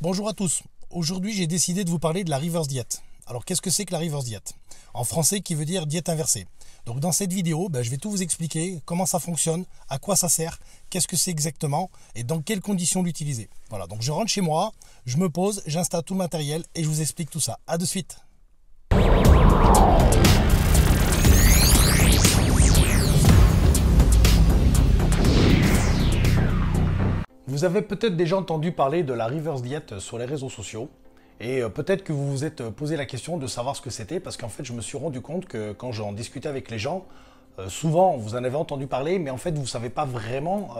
Bonjour à tous. Aujourd'hui, j'ai décidé de vous parler de la reverse diet. Alors, qu'est-ce que c'est que la reverse diet? En français, qui veut dire diète inversée. Donc, dans cette vidéo, je vais tout vous expliquer, comment ça fonctionne, à quoi ça sert, qu'est-ce que c'est exactement et dans quelles conditions l'utiliser. Voilà, donc je rentre chez moi, je me pose, j'installe tout le matériel et je vous explique tout ça. À de suite. Vous avez peut-être déjà entendu parler de la reverse diet sur les réseaux sociaux et peut-être que vous vous êtes posé la question de savoir ce que c'était parce qu'en fait je me suis rendu compte que quand j'en discutais avec les gens, souvent vous en avez entendu parler mais en fait vous ne savez pas vraiment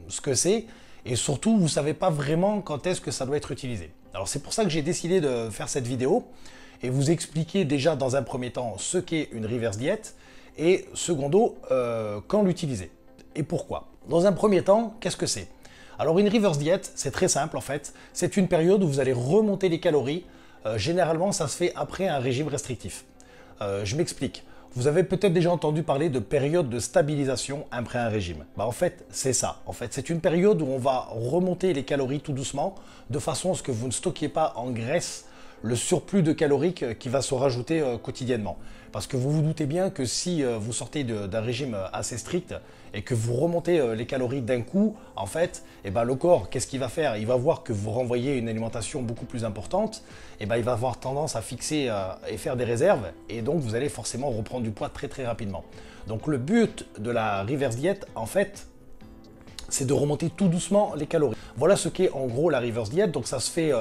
ce que c'est et surtout vous ne savez pas vraiment quand est-ce que ça doit être utilisé. Alors c'est pour ça que j'ai décidé de faire cette vidéo et vous expliquer déjà dans un premier temps ce qu'est une reverse diet et secondo quand l'utiliser et pourquoi. Dans un premier temps, qu'est-ce que c'est ? Alors une reverse diet, c'est très simple en fait, c'est une période où vous allez remonter les calories, généralement ça se fait après un régime restrictif. Je m'explique, vous avez peut-être déjà entendu parler de période de stabilisation après un régime. En fait c'est ça, c'est une période où on va remonter les calories tout doucement, de façon à ce que vous ne stockiez pas en graisse le surplus de calorique qui va se rajouter quotidiennement. Parce que vous vous doutez bien que si vous sortez d'un régime assez strict et que vous remontez les calories d'un coup, en fait, le corps, qu'est-ce qu'il va faire? Il va voir que vous renvoyez une alimentation beaucoup plus importante, il va avoir tendance à fixer et faire des réserves, et donc vous allez forcément reprendre du poids très très rapidement. Donc le but de la reverse diet, en fait, c'est de remonter tout doucement les calories. Voilà ce qu'est en gros la reverse diet, donc ça se fait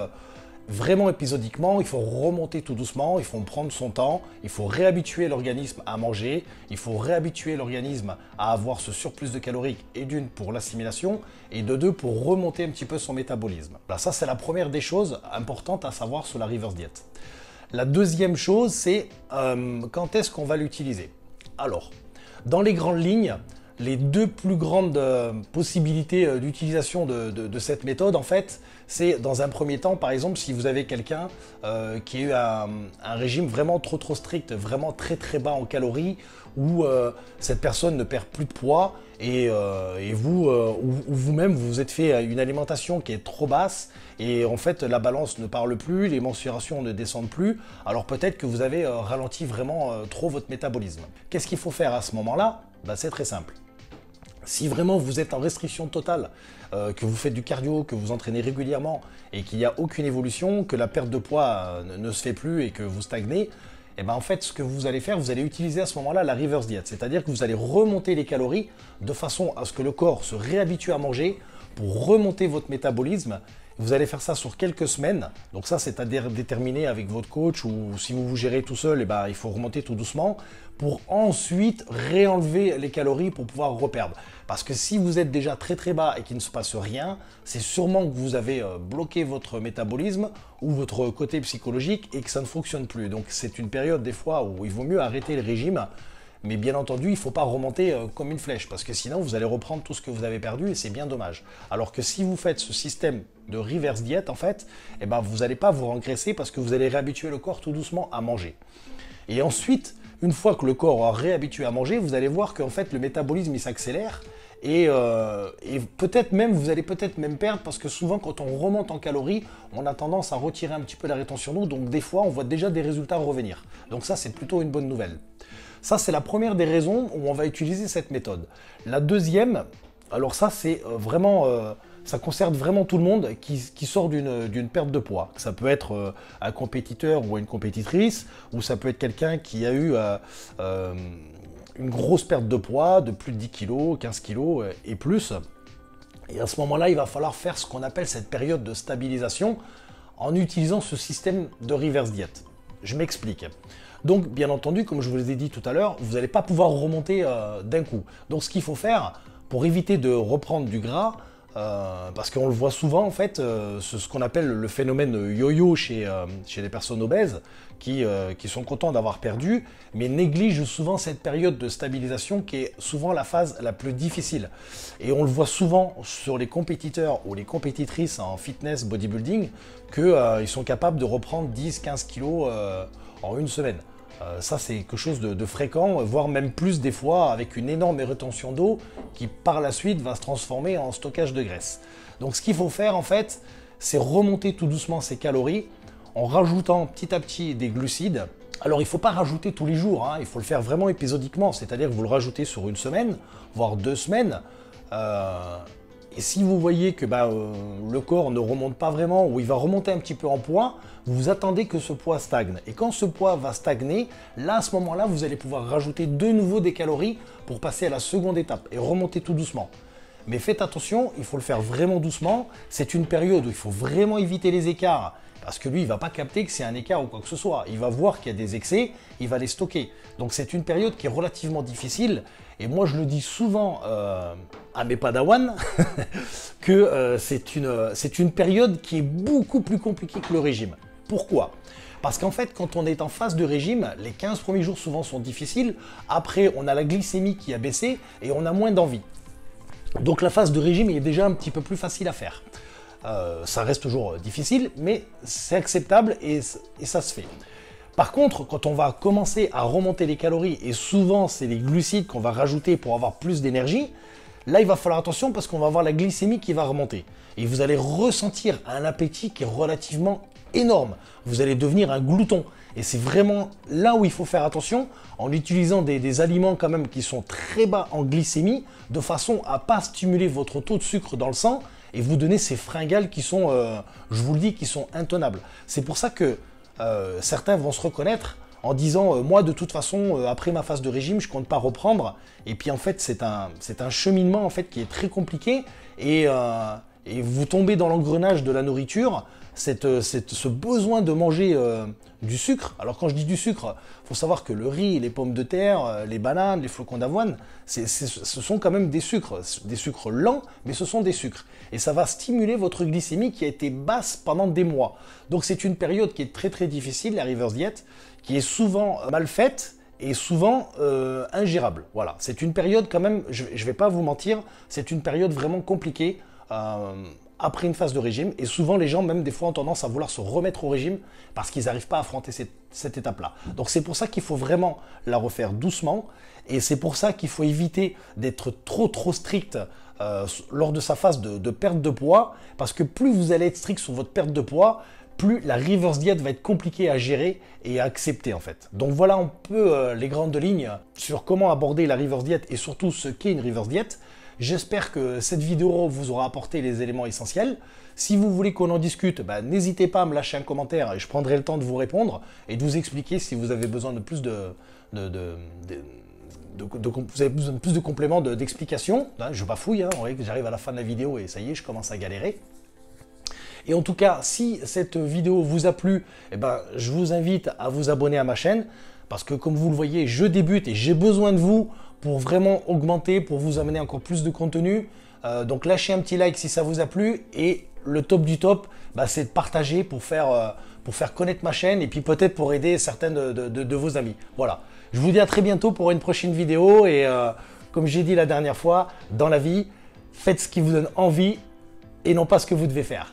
vraiment épisodiquement, il faut remonter tout doucement, il faut prendre son temps, il faut réhabituer l'organisme à manger, il faut réhabituer l'organisme à avoir ce surplus de calories et d'une pour l'assimilation et de deux pour remonter un petit peu son métabolisme. Là, ça c'est la première des choses importantes à savoir sur la reverse diet. La deuxième chose c'est quand est-ce qu'on va l'utiliser. Alors, dans les grandes lignes, les deux plus grandes possibilités d'utilisation de cette méthode, en fait, c'est dans un premier temps, par exemple, si vous avez quelqu'un qui a eu un régime vraiment trop strict, vraiment très bas en calories, où cette personne ne perd plus de poids et vous-même vous êtes fait une alimentation qui est trop basse et en fait la balance ne parle plus, les mensurations ne descendent plus, alors peut-être que vous avez ralenti vraiment trop votre métabolisme. Qu'est-ce qu'il faut faire à ce moment-là? C'est très simple. Si vraiment vous êtes en restriction totale, que vous faites du cardio, que vous entraînez régulièrement et qu'il n'y a aucune évolution, que la perte de poids ne se fait plus et que vous stagnez, en fait ce que vous allez faire, vous allez utiliser à ce moment-là la reverse diet. C'est-à-dire que vous allez remonter les calories de façon à ce que le corps se réhabitue à manger pour remonter votre métabolisme. Vous allez faire ça sur quelques semaines, donc ça c'est à déterminer avec votre coach ou si vous vous gérez tout seul, il faut remonter tout doucement pour ensuite réenlever les calories pour pouvoir reperdre. Parce que si vous êtes déjà très bas et qu'il ne se passe rien, c'est sûrement que vous avez bloqué votre métabolisme ou votre côté psychologique et que ça ne fonctionne plus. Donc c'est une période des fois où il vaut mieux arrêter le régime. Mais bien entendu, il ne faut pas remonter comme une flèche parce que sinon vous allez reprendre tout ce que vous avez perdu et c'est bien dommage. Alors que si vous faites ce système de reverse diet, en fait, vous n'allez pas vous engraisser parce que vous allez réhabituer le corps tout doucement à manger. Et ensuite, une fois que le corps aura réhabitué à manger, vous allez voir qu'en fait le métabolisme il s'accélère et peut-être même, vous allez peut-être même perdre parce que souvent quand on remonte en calories, on a tendance à retirer un petit peu la rétention d'eau, donc des fois on voit déjà des résultats revenir. Donc ça c'est plutôt une bonne nouvelle. Ça, c'est la première des raisons où on va utiliser cette méthode. La deuxième, alors ça, c'est vraiment, ça concerne vraiment tout le monde qui sort d'une perte de poids. Ça peut être un compétiteur ou une compétitrice, ou ça peut être quelqu'un qui a eu une grosse perte de poids de plus de 10 kg, 15 kg et plus. Et à ce moment-là, il va falloir faire ce qu'on appelle cette période de stabilisation en utilisant ce système de reverse diet. Je m'explique. Donc, bien entendu, comme je vous l'ai dit tout à l'heure, vous n'allez pas pouvoir remonter d'un coup. Donc, ce qu'il faut faire, pour éviter de reprendre du gras, parce qu'on le voit souvent, en fait, ce qu'on appelle le phénomène yo-yo chez les personnes obèses, qui sont contents d'avoir perdu, mais négligent souvent cette période de stabilisation qui est souvent la phase la plus difficile. Et on le voit souvent sur les compétiteurs ou les compétitrices en fitness, bodybuilding, qu'ils sont capables de reprendre 10-15 kilos en une semaine. Ça, c'est quelque chose de fréquent, voire même plus des fois, avec une énorme rétention d'eau qui, par la suite, va se transformer en stockage de graisse. Donc, ce qu'il faut faire, en fait, c'est remonter tout doucement ces calories en rajoutant petit à petit des glucides. Alors il ne faut pas rajouter tous les jours, hein, il faut le faire vraiment épisodiquement, c'est-à-dire que vous le rajoutez sur une semaine, voire 2 semaines. Et si vous voyez que le corps ne remonte pas vraiment, ou il va remonter un petit peu en poids, vous attendez que ce poids stagne. Et quand ce poids va stagner, là à ce moment-là, vous allez pouvoir rajouter de nouveau des calories pour passer à la seconde étape et remonter tout doucement. Mais faites attention, il faut le faire vraiment doucement. C'est une période où il faut vraiment éviter les écarts. Parce que lui, il ne va pas capter que c'est un écart ou quoi que ce soit. Il va voir qu'il y a des excès, il va les stocker. Donc c'est une période qui est relativement difficile. Et moi, je le dis souvent à mes padawans que c'est une période qui est beaucoup plus compliquée que le régime. Pourquoi ? Parce qu'en fait, quand on est en phase de régime, les 15 premiers jours souvent sont difficiles. Après, on a la glycémie qui a baissé et on a moins d'envie. Donc la phase de régime est déjà un petit peu plus facile à faire. Ça reste toujours difficile, mais c'est acceptable et ça se fait. Par contre, quand on va commencer à remonter les calories, et souvent c'est les glucides qu'on va rajouter pour avoir plus d'énergie, là il va falloir attention parce qu'on va avoir la glycémie qui va remonter. Et vous allez ressentir un appétit qui est relativement énorme. Vous allez devenir un glouton. Et c'est vraiment là où il faut faire attention en utilisant des aliments quand même qui sont très bas en glycémie, de façon à ne pas stimuler votre taux de sucre dans le sang et vous donner ces fringales qui sont, je vous le dis, qui sont intenables. C'est pour ça que certains vont se reconnaître en disant moi de toute façon après ma phase de régime je compte pas reprendre, et puis en fait c'est un cheminement en fait qui est très compliqué et vous tombez dans l'engrenage de la nourriture, ce besoin de manger du sucre. Alors quand je dis du sucre, il faut savoir que le riz, les pommes de terre, les bananes, les flocons d'avoine, ce sont quand même des sucres lents, mais ce sont des sucres. Et ça va stimuler votre glycémie qui a été basse pendant des mois. Donc c'est une période qui est très très difficile, la reverse diet, qui est souvent mal faite et souvent ingérable. Voilà, c'est une période quand même, je ne vais pas vous mentir, c'est une période vraiment compliquée après une phase de régime, et souvent les gens même des fois ont tendance à vouloir se remettre au régime parce qu'ils n'arrivent pas à affronter cette étape-là. Donc c'est pour ça qu'il faut vraiment la refaire doucement, et c'est pour ça qu'il faut éviter d'être trop strict lors de sa phase de perte de poids, parce que plus vous allez être strict sur votre perte de poids, plus la reverse diet va être compliquée à gérer et à accepter en fait. Donc voilà un peu les grandes lignes sur comment aborder la reverse diet et surtout ce qu'est une reverse diet. J'espère que cette vidéo vous aura apporté les éléments essentiels. Si vous voulez qu'on en discute, n'hésitez pas à me lâcher un commentaire et je prendrai le temps de vous répondre et de vous expliquer si vous avez besoin de plus vous avez besoin de plus de compléments d'explications. Je bafouille, vous voyez que j'arrive à la fin de la vidéo et ça y est, je commence à galérer. Et en tout cas, si cette vidéo vous a plu, je vous invite à vous abonner à ma chaîne parce que comme vous le voyez, je débute et j'ai besoin de vous pour vraiment augmenter, pour vous amener encore plus de contenu. Donc lâchez un petit like si ça vous a plu, et le top du top, c'est de partager pour faire connaître ma chaîne et puis peut-être pour aider certains de vos amis. Voilà, je vous dis à très bientôt pour une prochaine vidéo, et comme j'ai dit la dernière fois, dans la vie, faites ce qui vous donne envie et non pas ce que vous devez faire.